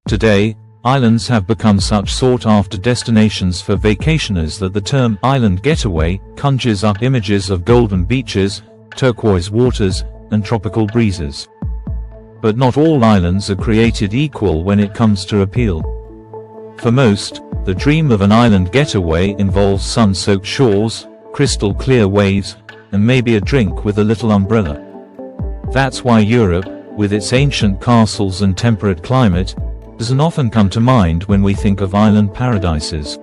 Today, islands have become such sought-after destinations for vacationers that the term island getaway conjures up images of golden beaches, turquoise waters, and tropical breezes. But not all islands are created equal when it comes to appeal. For most, the dream of an island getaway involves sun-soaked shores, crystal clear waves, and maybe a drink with a little umbrella. That's why Europe, with its ancient castles and temperate climate, doesn't often come to mind when we think of island paradises.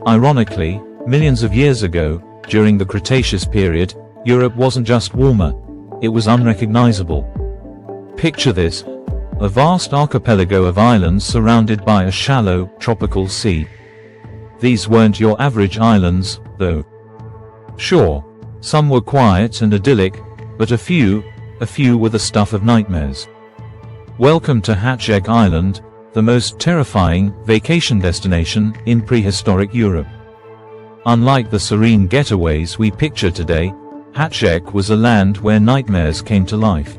Ironically, millions of years ago, during the Cretaceous period, Europe wasn't just warmer, it was unrecognizable. Picture this: a vast archipelago of islands surrounded by a shallow, tropical sea. These weren't your average islands, though. Sure, some were quiet and idyllic, but a few were the stuff of nightmares. Welcome to Hatzeg Island, the most terrifying vacation destination in prehistoric Europe. Unlike the serene getaways we picture today, Hatzeg was a land where nightmares came to life.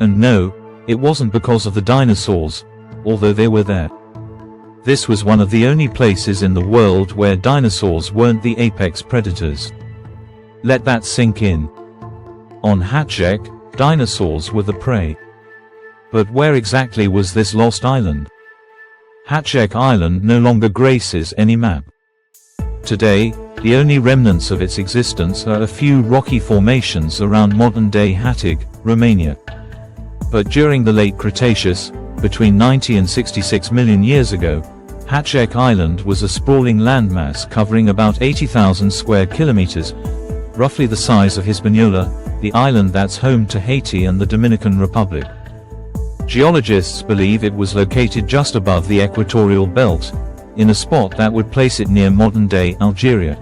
And no, it wasn't because of the dinosaurs, although they were there. This was one of the only places in the world where dinosaurs weren't the apex predators. Let that sink in. On Hatzeg, dinosaurs were the prey. But where exactly was this lost island? Hatzeg Island no longer graces any map. Today, the only remnants of its existence are a few rocky formations around modern-day Hatzeg, Romania. But during the late Cretaceous, between 90 and 66 million years ago, Hatzeg Island was a sprawling landmass covering about 80,000 square kilometers, roughly the size of Hispaniola, the island that's home to Haiti and the Dominican Republic. Geologists believe it was located just above the equatorial belt, in a spot that would place it near modern-day Algeria.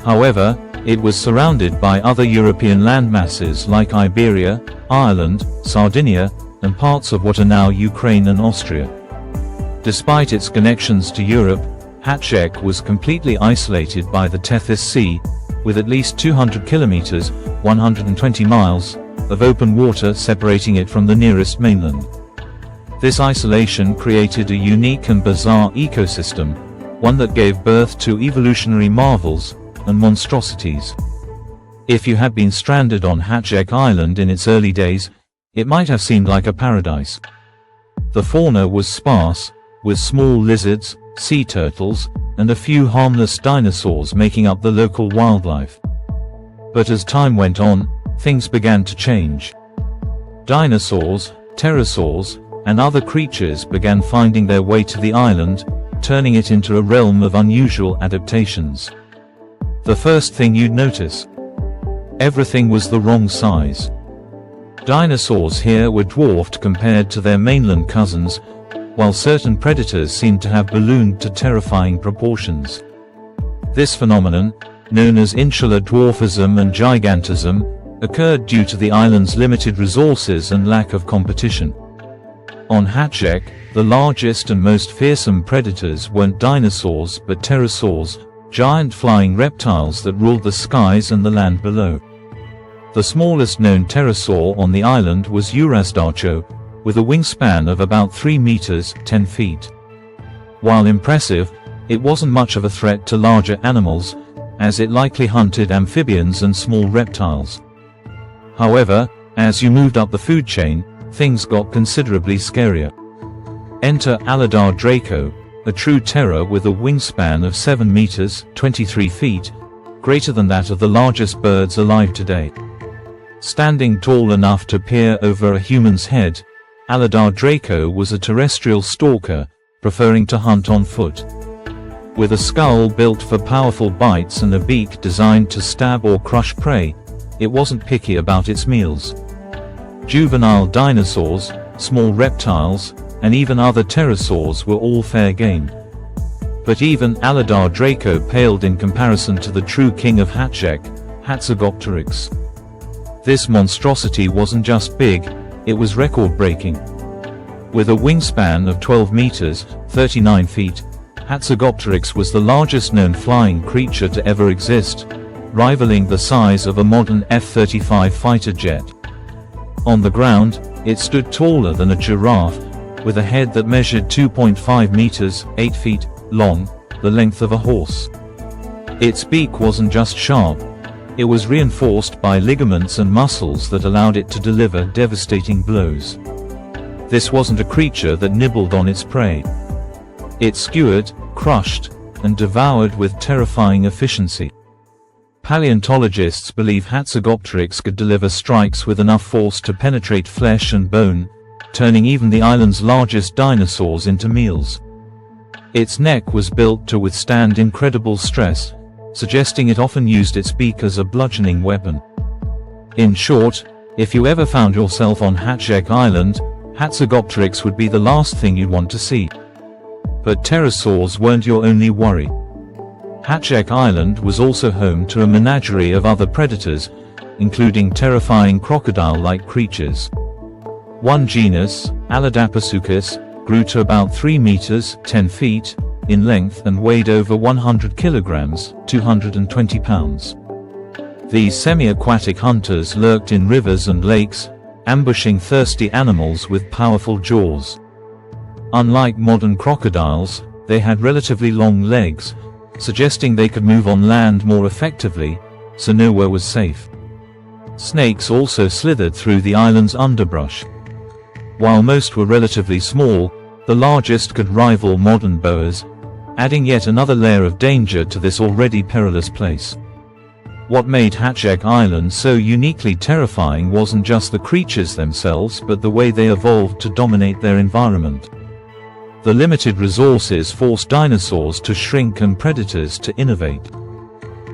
However, it was surrounded by other European landmasses like Iberia, Ireland, Sardinia, and parts of what are now Ukraine and Austria. Despite its connections to Europe, Hatzeg was completely isolated by the Tethys Sea, with at least 200 kilometers, 120 miles, of open water separating it from the nearest mainland. This isolation created a unique and bizarre ecosystem, one that gave birth to evolutionary marvels and monstrosities. If you had been stranded on Hatzeg Island in its early days, it might have seemed like a paradise. The fauna was sparse, with small lizards, sea turtles, and a few harmless dinosaurs making up the local wildlife. But as time went on, things began to change. Dinosaurs, pterosaurs, and other creatures began finding their way to the island, turning it into a realm of unusual adaptations. The first thing you'd notice: everything was the wrong size. Dinosaurs here were dwarfed compared to their mainland cousins, while certain predators seemed to have ballooned to terrifying proportions. This phenomenon, known as insular dwarfism and gigantism, occurred due to the island's limited resources and lack of competition. On Hatzeg, the largest and most fearsome predators weren't dinosaurs but pterosaurs, giant flying reptiles that ruled the skies and the land below. The smallest known pterosaur on the island was Urasdarcho, with a wingspan of about 3 meters, 10 feet. While impressive, it wasn't much of a threat to larger animals, as it likely hunted amphibians and small reptiles. However, as you moved up the food chain, things got considerably scarier. Enter Alydar Draco, a true terror with a wingspan of 7 meters, 23 feet, greater than that of the largest birds alive today. Standing tall enough to peer over a human's head, Alydar Draco was a terrestrial stalker, preferring to hunt on foot. With a skull built for powerful bites and a beak designed to stab or crush prey, it wasn't picky about its meals. Juvenile dinosaurs, small reptiles, and even other pterosaurs were all fair game. But even Alydar Draco paled in comparison to the true king of Hatzeg, Hatzegopteryx. This monstrosity wasn't just big, it was record-breaking. With a wingspan of 12 meters, 39 feet, Hatzegopteryx was the largest known flying creature to ever exist, rivaling the size of a modern F-35 fighter jet. On the ground, it stood taller than a giraffe, with a head that measured 2.5 meters, 8 feet, long, the length of a horse. Its beak wasn't just sharp, it was reinforced by ligaments and muscles that allowed it to deliver devastating blows. This wasn't a creature that nibbled on its prey. It skewered, crushed, and devoured with terrifying efficiency. Paleontologists believe Hatzegopteryx could deliver strikes with enough force to penetrate flesh and bone, turning even the island's largest dinosaurs into meals. Its neck was built to withstand incredible stress, suggesting it often used its beak as a bludgeoning weapon. In short, if you ever found yourself on Hatzeg Island, Hatzegopteryx would be the last thing you'd want to see. But pterosaurs weren't your only worry. Hatzeg Island was also home to a menagerie of other predators, including terrifying crocodile-like creatures. One genus, Allodaposuchus, grew to about 3 meters, 10 feet, in length and weighed over 100 kilograms, 220 pounds. These semi-aquatic hunters lurked in rivers and lakes, ambushing thirsty animals with powerful jaws. Unlike modern crocodiles, they had relatively long legs, suggesting they could move on land more effectively, so nowhere was safe. Snakes also slithered through the island's underbrush. While most were relatively small, the largest could rival modern boas, adding yet another layer of danger to this already perilous place. What made Hatzeg Island so uniquely terrifying wasn't just the creatures themselves but the way they evolved to dominate their environment. The limited resources forced dinosaurs to shrink and predators to innovate.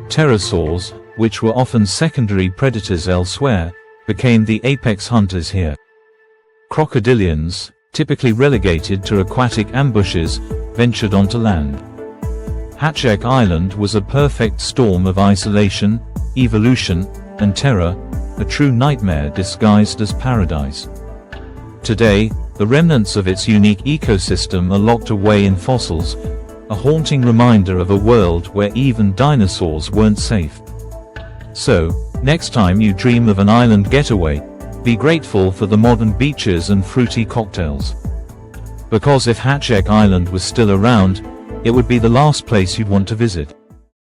Pterosaurs, which were often secondary predators elsewhere, became the apex hunters here. Crocodilians, typically relegated to aquatic ambushes, ventured onto land. Hatzeg Island was a perfect storm of isolation, evolution, and terror, a true nightmare disguised as paradise. Today, the remnants of its unique ecosystem are locked away in fossils, a haunting reminder of a world where even dinosaurs weren't safe. So, next time you dream of an island getaway, be grateful for the modern beaches and fruity cocktails. Because if Hatzeg Island was still around, it would be the last place you'd want to visit.